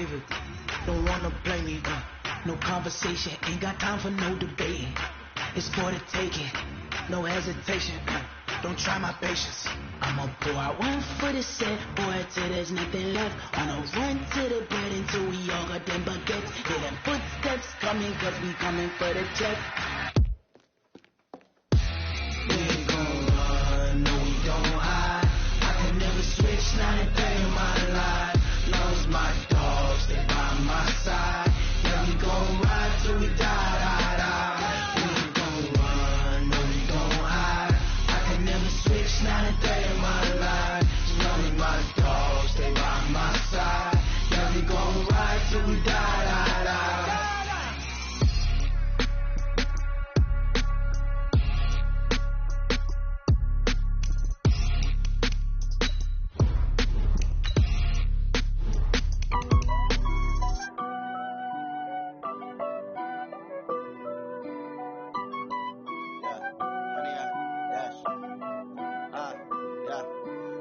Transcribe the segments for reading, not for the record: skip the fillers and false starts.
favorite. Don't wanna blame me, no conversation, ain't got time for no debating. It's for the taking, no hesitation, don't try my patience. I'ma pour out one for the set, boy, till there's nothing left. On a run to the bread until we all got them baguettes. Hear them footsteps coming, cause we coming for the check. We ain't gon' run, no we don't hide. I can never switch, not a day in my life. Love's my dogs, they by my side. Yeah, we gon' ride till we die, die, die. We ain't gon' run, no we don't hide. I can never switch, not a day in my life. Love's my dogs, they by my side. Yeah, we gon' ride till we die, die, die.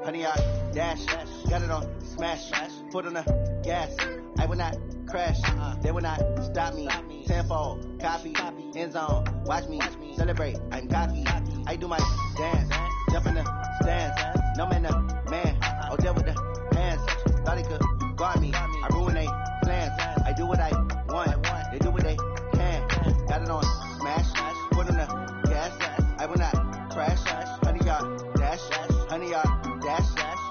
Honey, I dash, got it on smash, foot on the gas. I will not crash, they will not stop me. Tenfold, copy, end zone, watch me celebrate. I'm cocky, I do my dance, jump in the stands. No man, the man, oh deal with the hands. Thought he could guard me, I ruin they plans. I do what I want, they do what they can. Got it on smash, foot on the gas. I will not crash, honey, y'all dash, honey, y'all dash,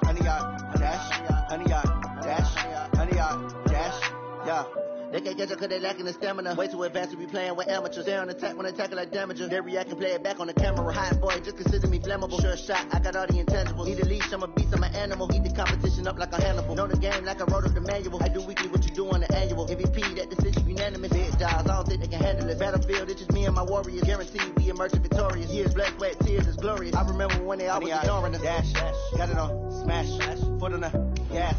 honey, y'all dash, honey, y'all dash, honey, y'all dash, yeah. They can't catch up cause they lacking the stamina. Way too advanced to be playing with amateurs. They on attack when they tackle like damagers. They react and play it back on the camera. Hot boy, just consider me flammable. Sure shot, I got all the intangibles. Need a leash, I'm a beast, I'm an animal. Heat the competition up like a Hannibal. Know the game like I wrote up the manual. I do weekly what you do on the annual. MVP, that decision unanimous. Big dials, I don't think they can handle it. Battlefield, it's just me and my warriors. Guaranteed we emerge victorious. Years, blood, sweat, tears, is glorious. I remember when they always ignoring us. Dash, got it on smash, foot on the gas.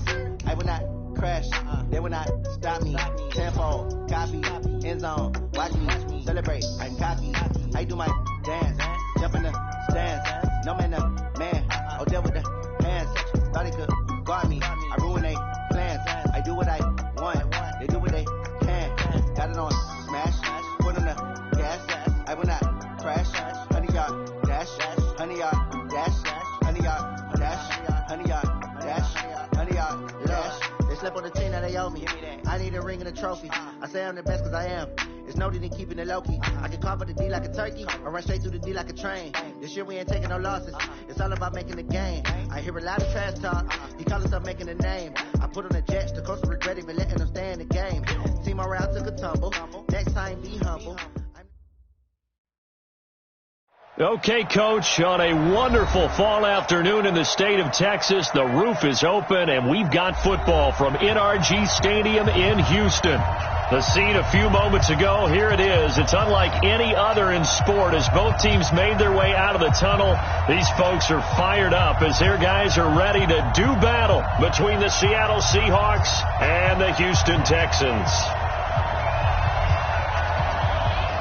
I will not crash, they will not stop me. Tenfold, copy, end zone, watch me celebrate. I'm cocky, I do my dance, jump in the stands. No man, the man, oh deal with the hands. Thought he could guard me, I ruin they plans. I do what I want, they do what they can. Got it on smash, foot on the gas. I will not crash, honey, y'all dash, honey, y'all dash, honey, y'all dash, honey, y'all dash, honey, y'all dash. They slept on the team that they owe me. I need a ring and a trophy. I say I'm the best cause I am. It's no need in keeping it low key. I can carve the D like a turkey or run straight through the D like a train. This year we ain't taking no losses. It's all about making the game. I hear a lot of trash talk. He call himself making a name. I put on the Jets. The coach will regret even letting them stay in the game. Team morale took a tumble. Next time be humble. Okay, Coach, on a wonderful fall afternoon in the state of Texas, the roof is open, and we've got football from NRG Stadium in Houston. The scene a few moments ago, here it is. It's unlike any other in sport as both teams made their way out of the tunnel. These folks are fired up as their guys are ready to do battle between the Seattle Seahawks and the Houston Texans.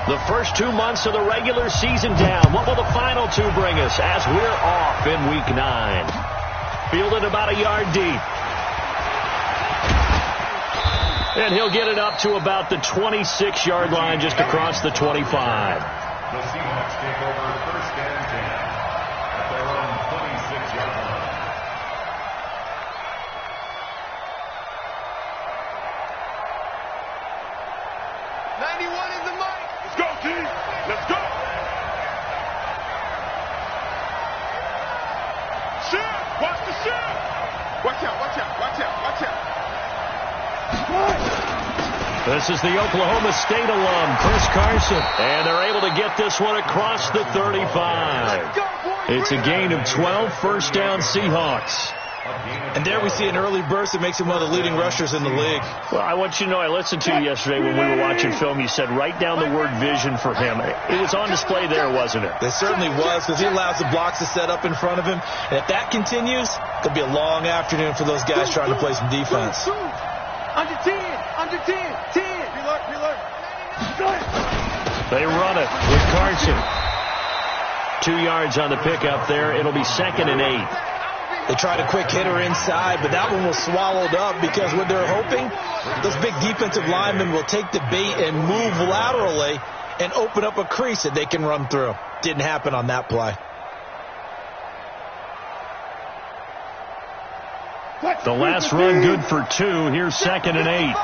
The first 2 months of the regular season down. What will the final two bring us as we're off in Week 9? Fielded about a yard deep. And he'll get it up to about the 26-yard line just across the 25. The Seahawks take over first and 10 at their own 26-yard line. Let's go! Shift! Watch the shift! Watch out, watch out, watch out, watch out. This is the Oklahoma State alum, Chris Carson. And they're able to get this one across the 35. It's a gain of 12, first down Seahawks. And there we see an early burst that makes him one of the leading rushers in the league. Well, I want you to know, I listened to you yesterday when we were watching film. You said write down the word vision for him. It was on display there, wasn't it? It certainly was, because he allows the blocks to set up in front of him. And if that continues, it'll be a long afternoon for those guys trying to play some defense. Under 10, 10. Reload. They run it with Carson. 2 yards on the pickup there. It'll be 2nd and 8. They tried a quick hitter inside, but that one was swallowed up because what they're hoping, those big defensive linemen will take the bait and move laterally and open up a crease that they can run through. Didn't happen on that play. The last run good for 2. Here's 2nd and 8.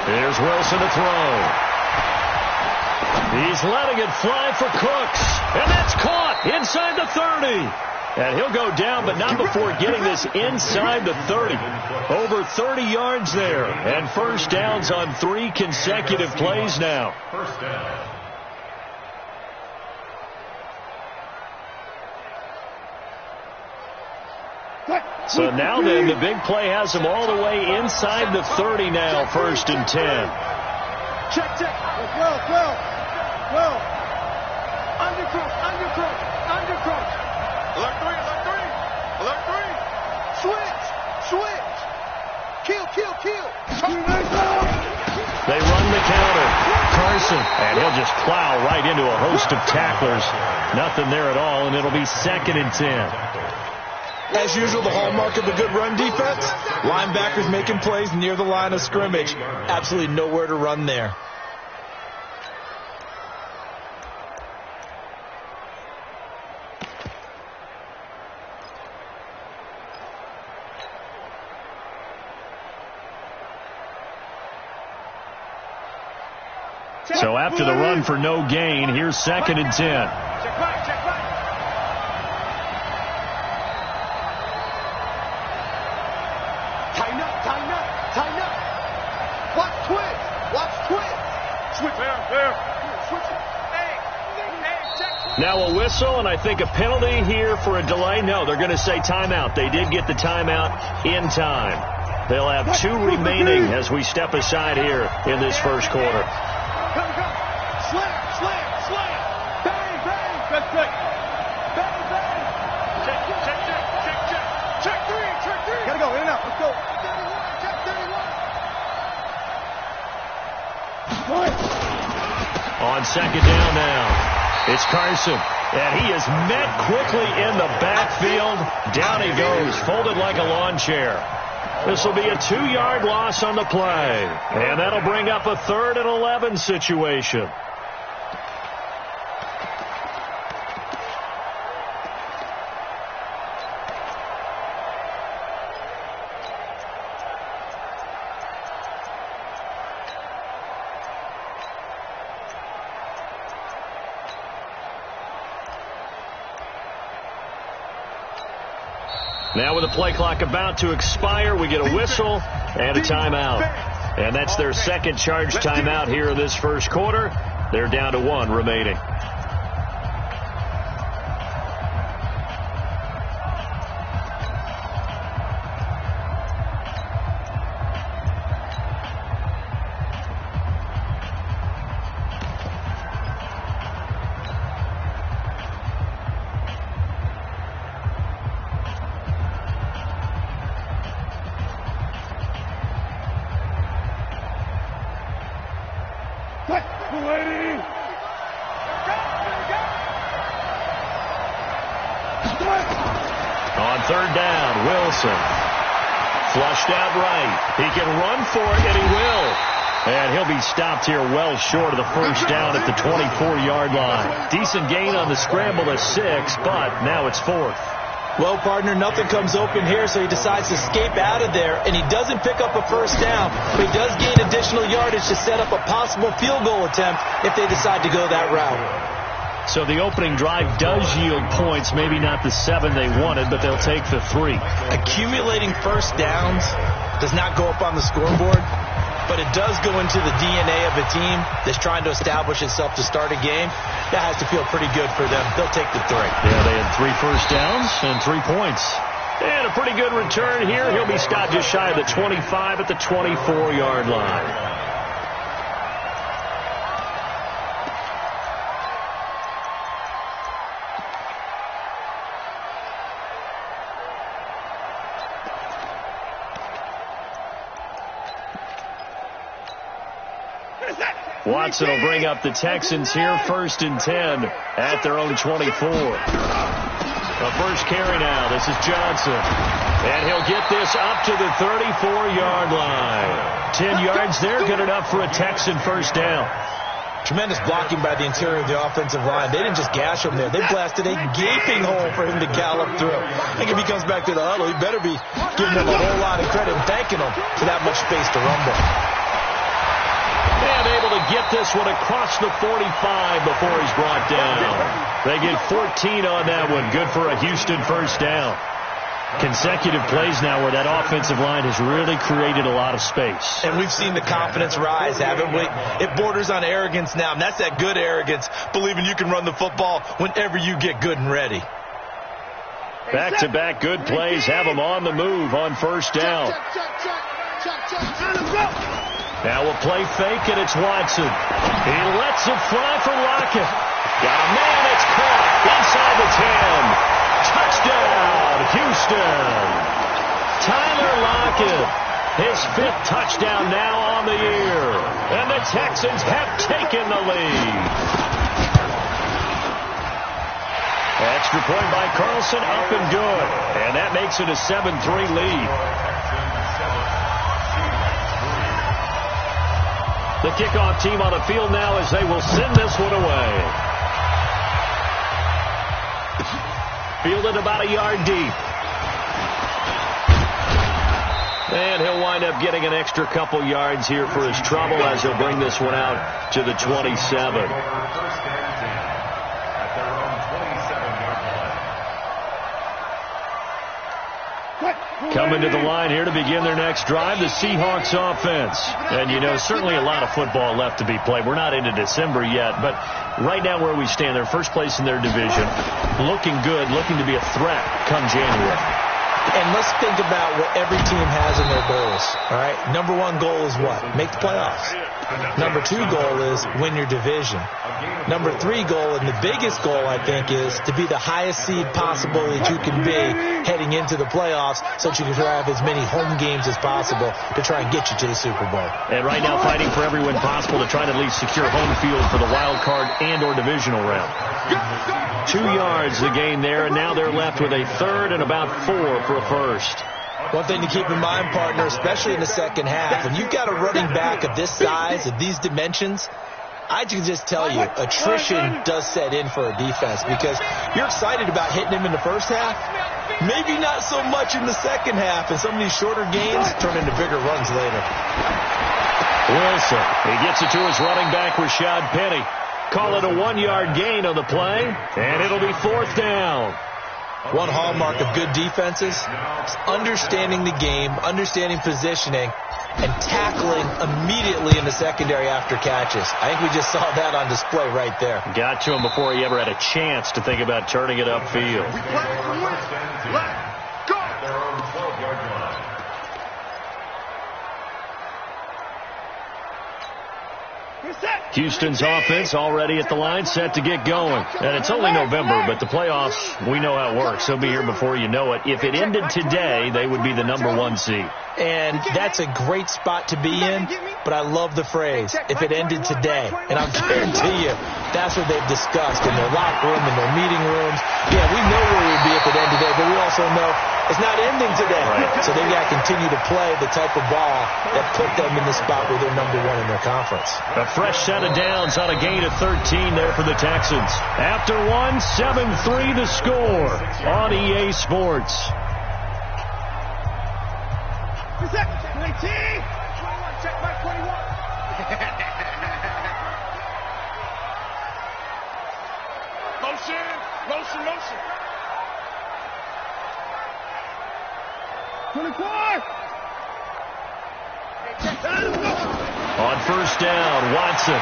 Here's Wilson to throw. He's letting it fly for Cooks. And that's caught inside the 30. And he'll go down, but not before getting this inside the 30. Over 30 yards there. And first downs on 3 consecutive plays now. First down. So now then, the big play has him all the way inside the 30 now, 1st and 10. Check. Well. Undercrook. Alert 3. Switch. Kill. They run the counter. Carson, and he'll just plow right into a host of tacklers. Nothing there at all, and it'll be 2nd and 10. As usual, the hallmark of a good run defense, linebackers making plays near the line of scrimmage. Absolutely nowhere to run there. So after the run for no gain, here's 2nd and 10. Check back. Tighten up. Watch twist. Switch there. Switch it. Hey, check. Now a whistle, and I think a penalty here for a delay. No, they're going to say timeout. They did get the timeout in time. They'll have 2 remaining as we step aside here in this first quarter. Go. Slam. Bang. Good. Bang. Check 3. Gotta go, in and out. Let's go. Check 31. On 2nd down now, it's Carson. And he is met quickly in the backfield. Down he goes, folded like a lawn chair. This will be a 2-yard loss on the play. And that'll bring up a 3rd and 11 situation. Now with the play clock about to expire, we get a whistle and a timeout. And that's their 2nd charge timeout here in this first quarter. They're down to 1 remaining. On 3rd down, Wilson. Flushed out right. He can run for it, and he will. And he'll be stopped here well short of the first down at the 24-yard line. Decent gain on the scramble to 6, but now it's 4th. Well, partner, nothing comes open here, so he decides to escape out of there, and he doesn't pick up a first down, but he does gain additional yardage to set up a possible field goal attempt if they decide to go that route. So the opening drive does yield points, maybe not the 7 they wanted, but they'll take the 3. Accumulating first downs does not go up on the scoreboard, but it does go into the DNA of a team that's trying to establish itself to start a game. That has to feel pretty good for them. They'll take the 3. Yeah, they had 3 first downs and 3 points. And a pretty good return here. He'll be stopped just shy of the 25 at the 24-yard line. What is that? Watson will bring up the Texans here, 1st and 10 at their own 24. The first carry now. This is Johnson. And he'll get this up to the 34-yard line. 10 yards there, good enough for a Texan first down. Tremendous blocking by the interior of the offensive line. They didn't just gash him there. They blasted a gaping hole for him to gallop through. I think if he comes back to the huddle, he better be giving them a whole lot of credit and thanking them for that much space to rumble. And able to get this one across the 45 before he's brought down. They get 14 on that one. Good for a Houston first down. Consecutive plays now where that offensive line has really created a lot of space. And we've seen the confidence rise, haven't we? It borders on arrogance now, and that's that good arrogance, believing you can run the football whenever you get good and ready. Back-to-back good plays have them on the move on first down. Now we'll play fake, and it's Watson. He lets it fly for Lockett. Got a man, it's caught inside the 10. Touchdown, Houston. Tyler Lockett, his 5th touchdown now on the year. And the Texans have taken the lead. Extra point by Carlson, up and good. And that makes it a 7-3 lead. The kickoff team on the field now as they will send this one away. Fielded about a yard deep. And he'll wind up getting an extra couple yards here for his trouble as he'll bring this one out to the 27. Coming to the line here to begin their next drive, the Seahawks offense. And, you know, certainly a lot of football left to be played. We're not into December yet, but right now where we stand, they're first place in their division. Looking good, looking to be a threat come January. And let's think about what every team has in their goals, all right? Number 1 goal is what? Make the playoffs. Number 2 goal is win your division. Number 3 goal, and the biggest goal, I think, is to be the highest seed possible that you can be heading into the playoffs so that you can have as many home games as possible to try and get you to the Super Bowl. And right now fighting for every win possible to try to at least secure home field for the wild card and or divisional round. 2 yards the gain there, and now they're left with a 3rd and about 4 for a first. One thing to keep in mind, partner, especially in the second half, when you've got a running back of this size, of these dimensions, I can just tell you, attrition does set in for a defense because you're excited about hitting him in the first half, maybe not so much in the second half, and some of these shorter gains turn into bigger runs later. Wilson, he gets it to his running back, Rashad Penny. Call it a 1-yard gain on the play, and it'll be 4th down. One hallmark of good defenses is understanding the game, understanding positioning, and tackling immediately in the secondary after catches. I think we just saw that on display right there. Got to him before he ever had a chance to think about turning it upfield. Houston's offense already at the line, set to get going. And it's only November, but the playoffs, we know how it works. They'll be here before you know it. If it ended today, they would be the number 1 seed. And that's a great spot to be in, but I love the phrase, if it ended today. And I'll guarantee you, that's what they've discussed in their locker room, in their meeting rooms. Yeah, we know where we'd be if it ended today, but we also know it's not ending today. Right. So they've got to continue to play the type of ball that put them in the spot where they're number 1 in their conference. A fresh set of downs on a gain of 13 there for the Texans. After 1, 7-3 the score on EA Sports. Motion. 24. On first down, Watson.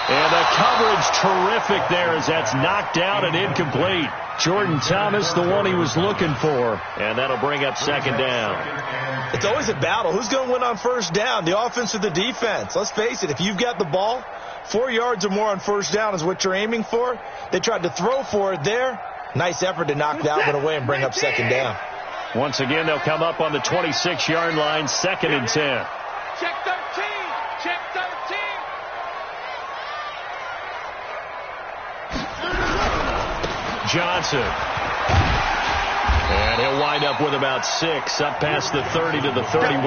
And the coverage terrific there as that's knocked out and incomplete. Jordan Thomas, the one he was looking for. And that'll bring up 2nd down. It's always a battle. Who's going to win on first down, the offense or the defense? Let's face it, if you've got the ball, 4 yards or more on first down is what you're aiming for. They tried to throw for it there. Nice effort to knock that one away and bring up 2nd down. Once again, they'll come up on the 26-yard line, 2nd and 10. Check 13. Johnson. And he'll wind up with about 6, up past the 30 to the 31.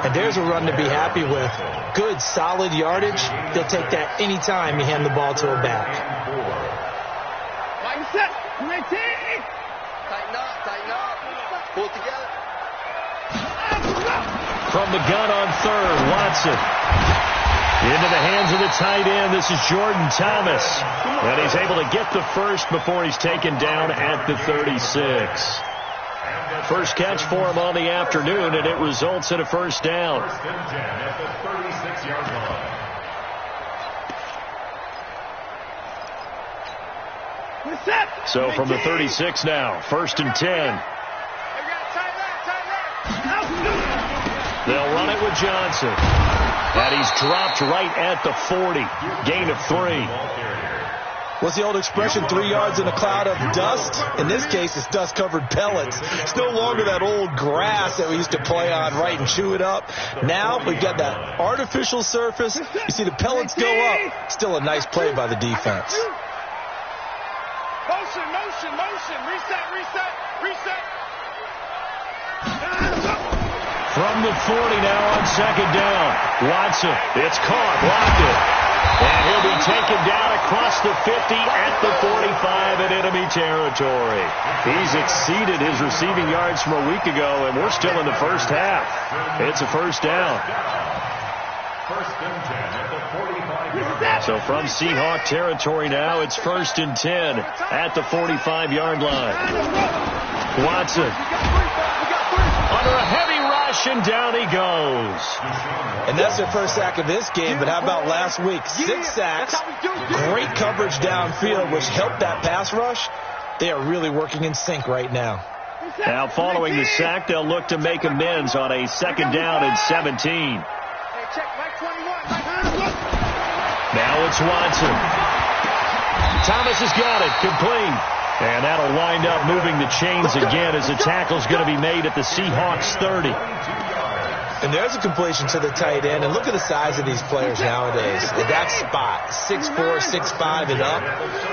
And there's a run to be happy with. Good, solid yardage. They'll take that anytime you hand the ball to a back. Set. 19. Tighten up. Pull it together. From the gun on third, Watson. Into the hands of the tight end. This is Jordan Thomas. And he's able to get the first before he's taken down at the 36. First catch for him on the afternoon, and it results in a first down. First and 10 at the 36-yard line. So from the 36 now, first and 10. They'll run it with Johnson. And he's dropped right at the 40. Gain of 3. What's the old expression, 3 yards in a cloud of dust? In this case, it's dust-covered pellets. It's no longer that old grass that we used to play on, right, and chew it up. Now we've got that artificial surface. You see the pellets go up. Still a nice play by the defense. Motion. Reset. From the 40 now on second down. Watson, it's caught, blocked it. And he'll be taken down across the 50 at the 45 in enemy territory. He's exceeded his receiving yards from a week ago, and we're still in the first half. It's a first down. First and 10 at the 45-yard line. So from Seahawk territory now, it's first and 10 at the 45-yard line. Watson under a heavy rush, and down he goes. And that's their first sack of this game, but how about last week? 6 sacks, great coverage downfield, which helped that pass rush. They are really working in sync right now. Now following the sack, they'll look to make amends on a second down and 17. Now it's Watson. Thomas has got it, complete. And that'll wind up moving the chains again as the tackle's going to be made at the Seahawks 30. And there's a completion to the tight end. And look at the size of these players nowadays. At that spot, 6'4", 6'5", and up.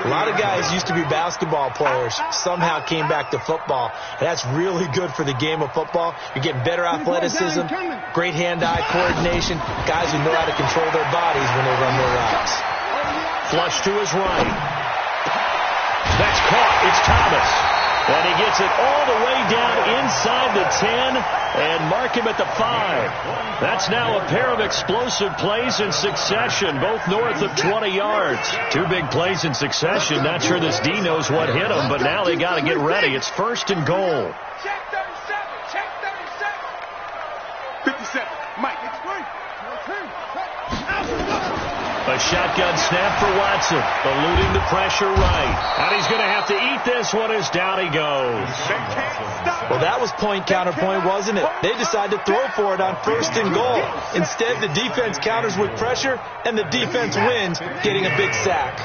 A lot of guys used to be basketball players, somehow came back to football. And that's really good for the game of football. You're getting better athleticism, great hand-eye coordination, guys who know how to control their bodies when they run their routes. Flush to his right. That's caught. It's Thomas. And he gets it all the way down inside the 10 and mark him at the 5. That's now a pair of explosive plays in succession, both north of 20 yards. 2 big plays in succession. Not sure this D knows what hit him, but now they got to get ready. It's first and goal. Check 37. 57. Mike, it's free. A shotgun snap for Watson, eluding the pressure right. And he's going to have to eat this one as down he goes. Well, that was point counterpoint, wasn't it? They decided to throw for it on first and goal. Instead, the defense counters with pressure, and the defense wins, getting a big sack.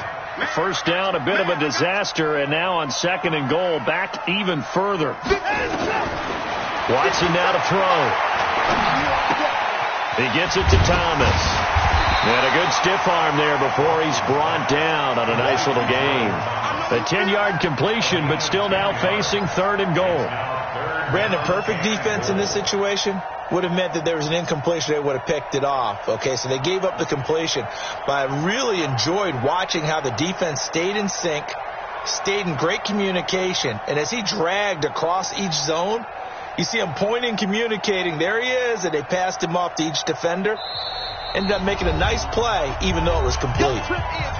First down, a bit of a disaster, and now on second and goal, back even further. Watson now to throw. He gets it to Thomas. And a good stiff arm there before he's brought down on a nice little gain. A 10-yard completion, but still now facing third and goal. Brandon, perfect defense in this situation would have meant that there was an incompletion. They would have picked it off. Okay, so they gave up the completion. But I really enjoyed watching how the defense stayed in sync, stayed in great communication. And as he dragged across each zone, you see him pointing, communicating. There he is, and they passed him off to each defender. Ended up making a nice play, even though it was complete.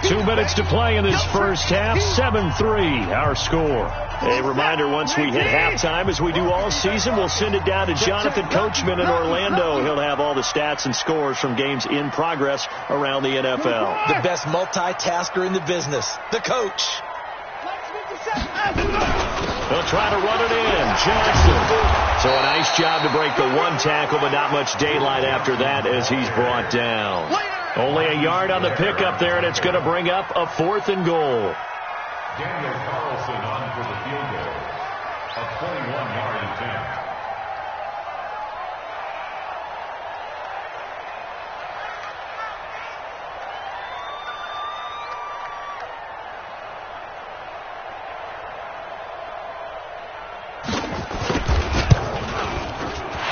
2 minutes to play in this first half. 7-3, our score. A reminder, once we hit halftime, as we do all season, we'll send it down to Jonathan Coachman in Orlando. He'll have all the stats and scores from games in progress around the NFL. The best multitasker in the business, the coach. They'll try to run it in. Johnson. So a nice job to break the 1 tackle, but not much daylight after that as he's brought down. Only a yard on the pickup there, and it's going to bring up a 4th and goal. Daniel Carlson on for the field goal. A 21-yard attempt.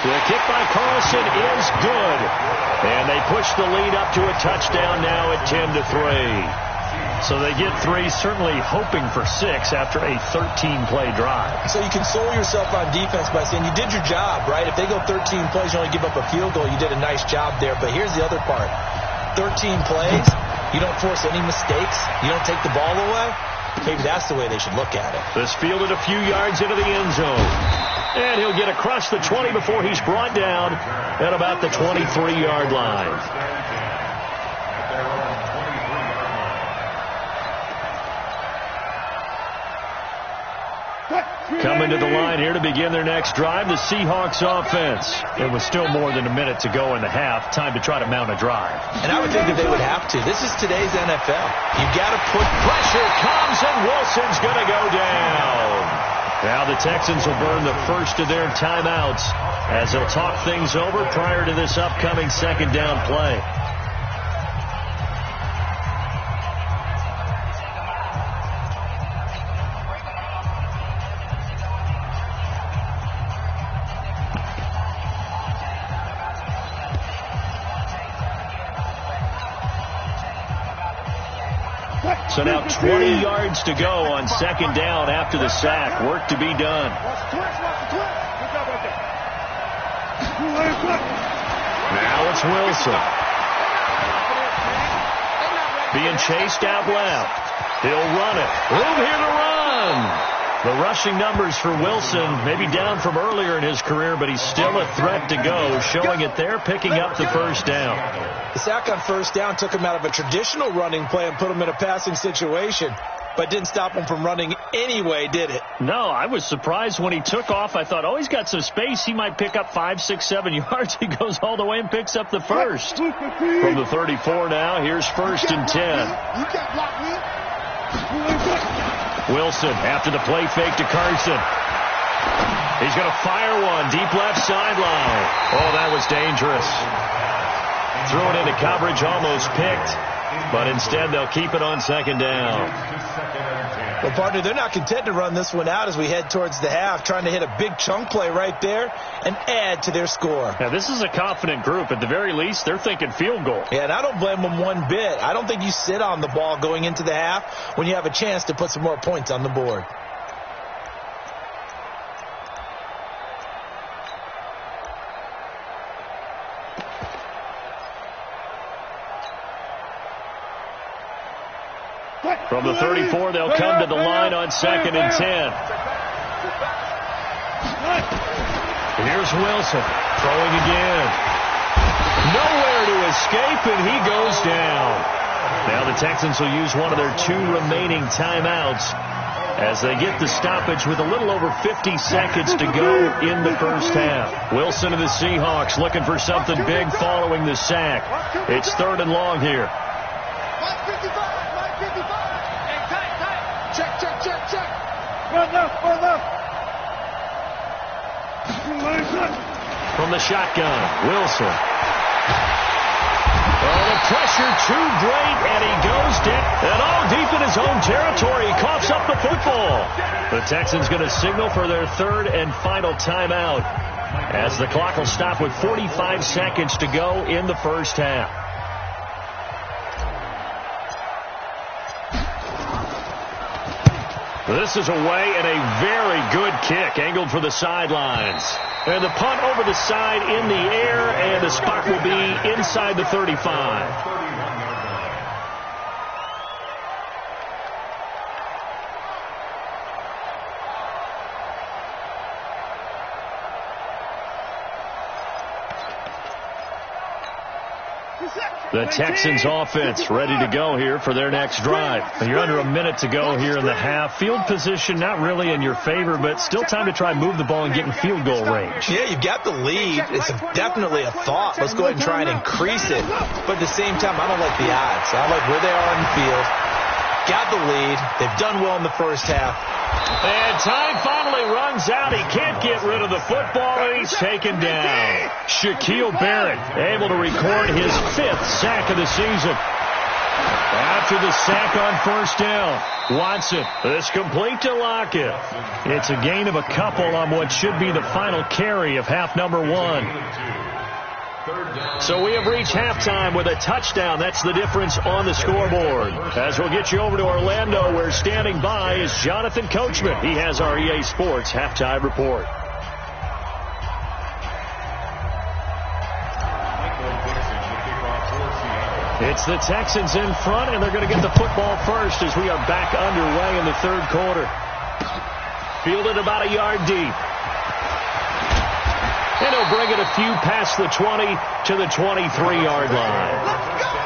The kick by Carlson is good. And they push the lead up to a touchdown now at 10-3. So they get 3, certainly hoping for 6 after a 13-play drive. So you console yourself on defense by saying you did your job, right? If they go 13 plays, you only give up a field goal, you did a nice job there. But here's the other part. 13 plays, you don't force any mistakes, you don't take the ball away. Maybe that's the way they should look at it. This fielded a few yards into the end zone. And he'll get across the 20 before he's brought down at about the 23-yard line. Coming to the line here to begin their next drive, the Seahawks offense. It was still more than a minute to go in the half. Time to try to mount a drive. And I would think that they would have to. This is today's NFL. You got to put pressure comes, and Wilson's going to go down. Now the Texans will burn the first of their timeouts as they'll talk things over prior to this upcoming second down play. So now 20 yards to go on second down after the sack. Work to be done. Now it's Wilson. Being chased out left. He'll run it. Room here to run. The rushing numbers for Wilson maybe down from earlier in his career, but he's still a threat to go, showing it there, picking up the first down. The sack on first down took him out of a traditional running play and put him in a passing situation, but didn't stop him from running anyway, did it? No, I was surprised when he took off. I thought, oh, he's got some space. He might pick up 5, 6, 7 yards. He goes all the way and picks up the first. From the 34 now, here's 1st and 10. Wilson after the play fake to Carson. He's going to fire one deep left sideline. Oh, that was dangerous. Threw it into coverage, almost picked, but instead they'll keep it on second down. Well, partner, they're not content to run this one out as we head towards the half, trying to hit a big chunk play right there and add to their score. Now, this is a confident group. At the very least, they're thinking field goal. Yeah, and I don't blame them one bit. I don't think you sit on the ball going into the half when you have a chance to put some more points on the board. From the 34, they'll come to the line on 2nd and 10. Here's Wilson throwing again. Nowhere to escape, and he goes down. Now the Texans will use one of their 2 remaining timeouts as they get the stoppage with a little over 50 seconds to go in the first half. Wilson and the Seahawks looking for something big following the sack. It's 3rd and long here. From the shotgun, Wilson. Oh, the pressure too great, and he goes down. And all deep in his own territory, he coughs up the football. The Texans going to signal for their 3rd and final timeout as the clock will stop with 45 seconds to go in the first half. This is away and a very good kick angled for the sidelines. And the punt over the side in the air, and the spot will be inside the 35. The Texans offense ready to go here for their next drive. And you're under a minute to go here in the half. Field position not really in your favor, but still time to try and move the ball and get in field goal range. Yeah, you've got the lead. It's definitely a thought. Let's go ahead and try and increase it. But at the same time, I don't like the odds. I like where they are on the field. Got the lead. They've done well in the first half. And time finally runs out. He can't get rid of the football, and he's taken down. Shaquille Barrett able to record his 5th sack of the season. After the sack on first down, Watson is complete to Lockett. It's a gain of a couple on what should be the final carry of half number 1. So we have reached halftime with a touchdown. That's the difference on the scoreboard. As we'll get you over to Orlando, where standing by is Jonathan Coachman. He has our EA Sports halftime report. It's the Texans in front, and they're going to get the football first as we are back underway in the third quarter. Fielded about a yard deep. And he'll bring it a few past the 20 to the 23-yard line. Let's go!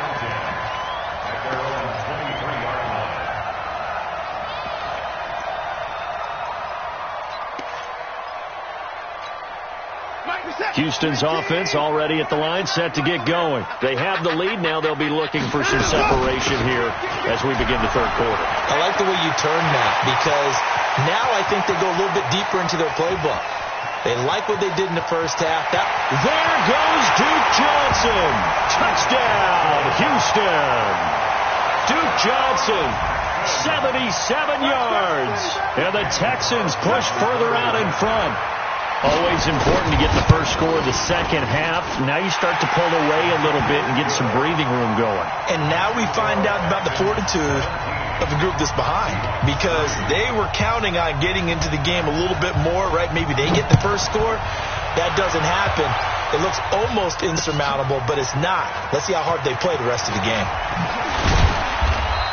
Houston's offense already at the line, set to get going. They have the lead. Now they'll be looking for some separation here as we begin the third quarter. I like the way you turned that, because now I think they go a little bit deeper into their playbook. They like what they did in the first half. There goes Duke Johnson. Touchdown, Houston. Duke Johnson, 77 yards. And the Texans push further out in front. Always important to get the first score of the second half. Now you start to pull away a little bit and get some breathing room going. And now we find out about the fortitude of the group that's behind, because they were counting on getting into the game a little bit more, right? Maybe they get the first score. That doesn't happen. It looks almost insurmountable, but it's not. Let's see how hard they play the rest of the game.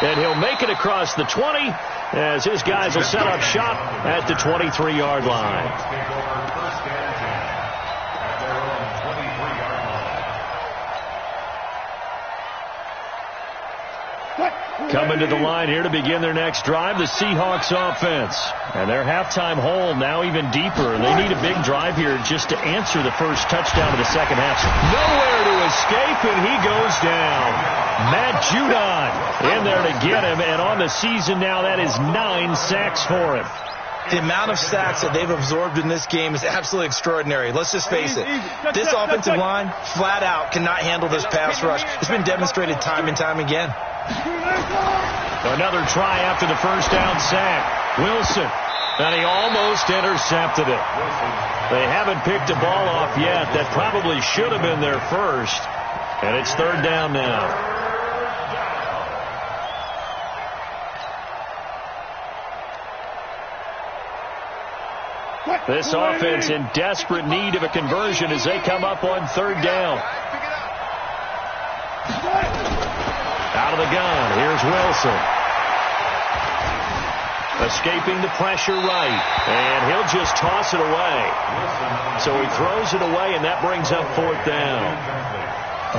And he'll make it across the 20 as his guys will set up shop at the 23-yard line. Coming to the line here to begin their next drive, the Seahawks offense. And their halftime hole now even deeper. They need a big drive here just to answer the first touchdown of the second half. Nowhere to escape, and he goes down. Matt Judon in there to get him, and on the season now, that is 9 sacks for him. The amount of sacks that they've absorbed in this game is absolutely extraordinary. Let's just face it. This offensive line, flat out, cannot handle this pass rush. It's been demonstrated time and time again. Another try after the first down sack. Wilson, and he almost intercepted it. They haven't picked a ball off yet. That probably should have been their first. And it's third down now. This offense in desperate need of a conversion as they come up on third down. Out of the gun, here's Wilson. Escaping the pressure right, and he'll just toss it away. So he throws it away, and that brings up fourth down.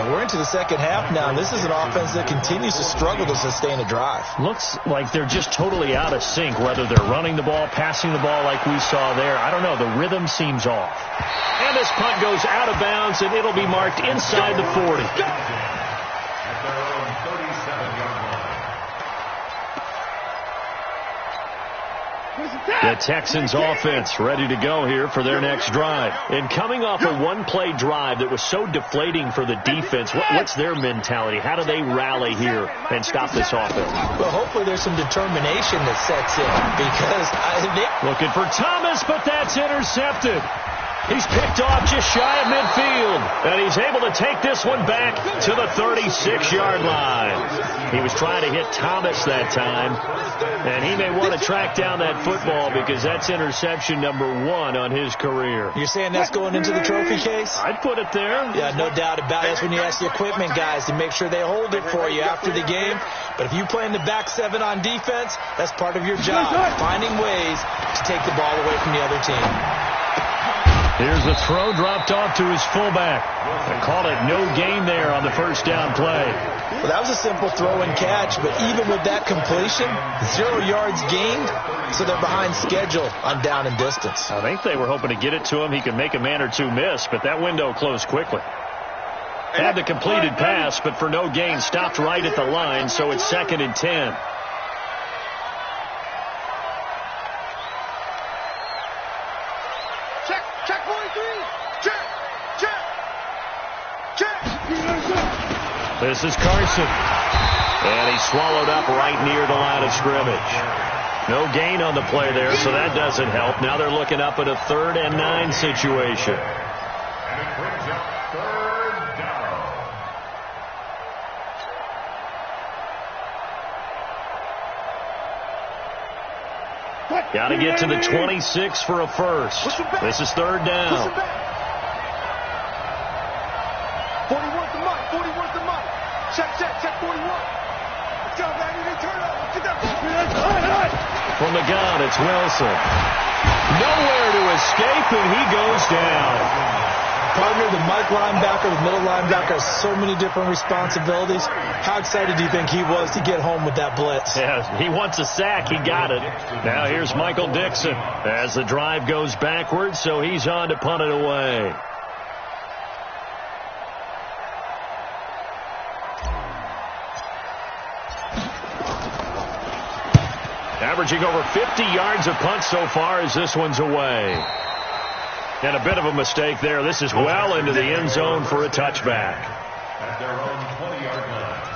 We're into the second half now. This is an offense that continues to struggle to sustain a drive. Looks like they're just totally out of sync, whether they're running the ball, passing the ball like we saw there. I don't know. The rhythm seems off. And this punt goes out of bounds, and it'll be marked inside the 40. The Texans offense ready to go here for their next drive. And coming off a one-play drive that was so deflating for the defense, what's their mentality? How do they rally here and stop this offense? Well, hopefully there's some determination that sets in, because looking for Thomas, but that's intercepted. He's picked off just shy of midfield, and he's able to take this one back to the 36-yard line. He was trying to hit Thomas that time, and he may want to track down that football because that's interception number 1 on his career. You're saying that's going into the trophy case? I'd put it there. Yeah, no doubt about it. That's when you ask the equipment guys to make sure they hold it for you after the game. But if you play in the back 7 on defense, that's part of your job, finding ways to take the ball away from the other team. Here's the throw dropped off to his fullback. They called it no gain there on the first down play. Well, that was a simple throw and catch, but even with that completion, 0 yards gained, so they're behind schedule on down and distance. I think they were hoping to get it to him. He could make a man or two miss, but that window closed quickly. Had the completed pass, but for no gain, stopped right at the line, so it's 2nd and 10. This is Carson. And he swallowed up right near the line of scrimmage. No gain on the play there, so that doesn't help. Now they're looking up at a 3rd and 9 situation. And it brings up 3rd down. Got to get to the 26 for a first. This is 3rd down. 41's the money. 41's the money. Check 41. Let's go, baby. They turn over. Get that ball. From the gun, it's Wilson. Nowhere to escape, and he goes down. Partner, the Mike linebacker, the middle linebacker, so many different responsibilities. How excited do you think he was to get home with that blitz? Yeah, he wants a sack. He got it. Now here's Michael Dixon as the drive goes backwards, so he's on to punt it away. Averaging over 50 yards of punt so far as this one's away. And a bit of a mistake there. This is well into the end zone for a touchback. At their own 20-yard line.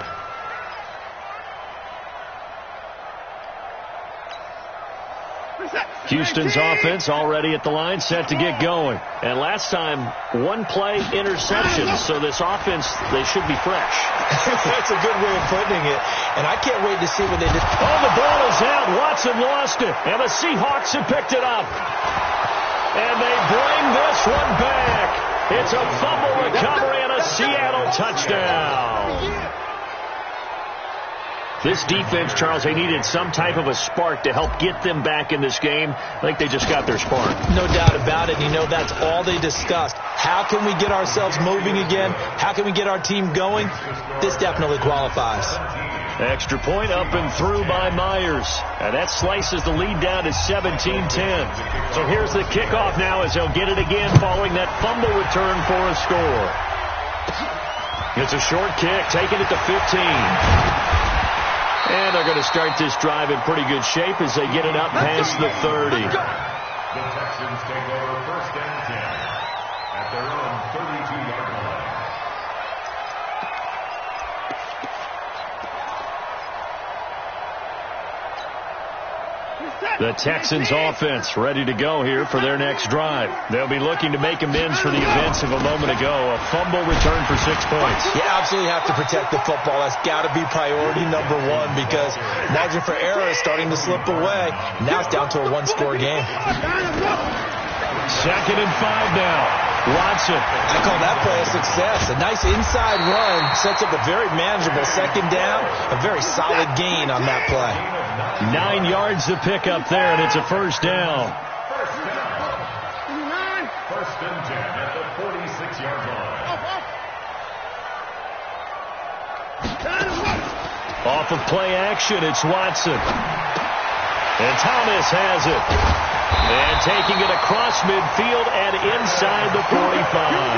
Houston's offense already at the line, set to get going. And last time, 1-play interception. So this offense, they should be fresh. That's a good way of putting it. And I can't wait to see what they did. Oh, the ball is out. Watson lost it. And the Seahawks have picked it up. And they bring this one back. It's a fumble recovery and a Seattle touchdown. This defense, Charles, they needed some type of a spark to help get them back in this game. I think they just got their spark. No doubt about it. You know, that's all they discussed. How can we get ourselves moving again? How can we get our team going? This definitely qualifies. Extra point up and through by Myers. And that slices the lead down to 17-10. So here's the kickoff now as they'll get it again following that fumble return for a score. It's a short kick, taking it to 15. And they're going to start this drive in pretty good shape as they get it up past the 30. The Texans take over 1st and 10 at their own 32-yard line. The Texans offense ready to go here for their next drive. They'll be looking to make amends for the events of a moment ago. A fumble return for 6 points. You absolutely have to protect the football. That's got to be priority number one because margin for error is starting to slip away. Now it's down to a 1-score game. 2nd and 5 now. Watson. I call that play a success. A nice inside run sets up a very manageable 2nd down. A very solid gain on that play. 9 yards to pick up there, and it's a 1st down. 1st and 10 at the 46-yard line. Off of play action, it's Watson. And Thomas has it. And taking it across midfield and inside the 45.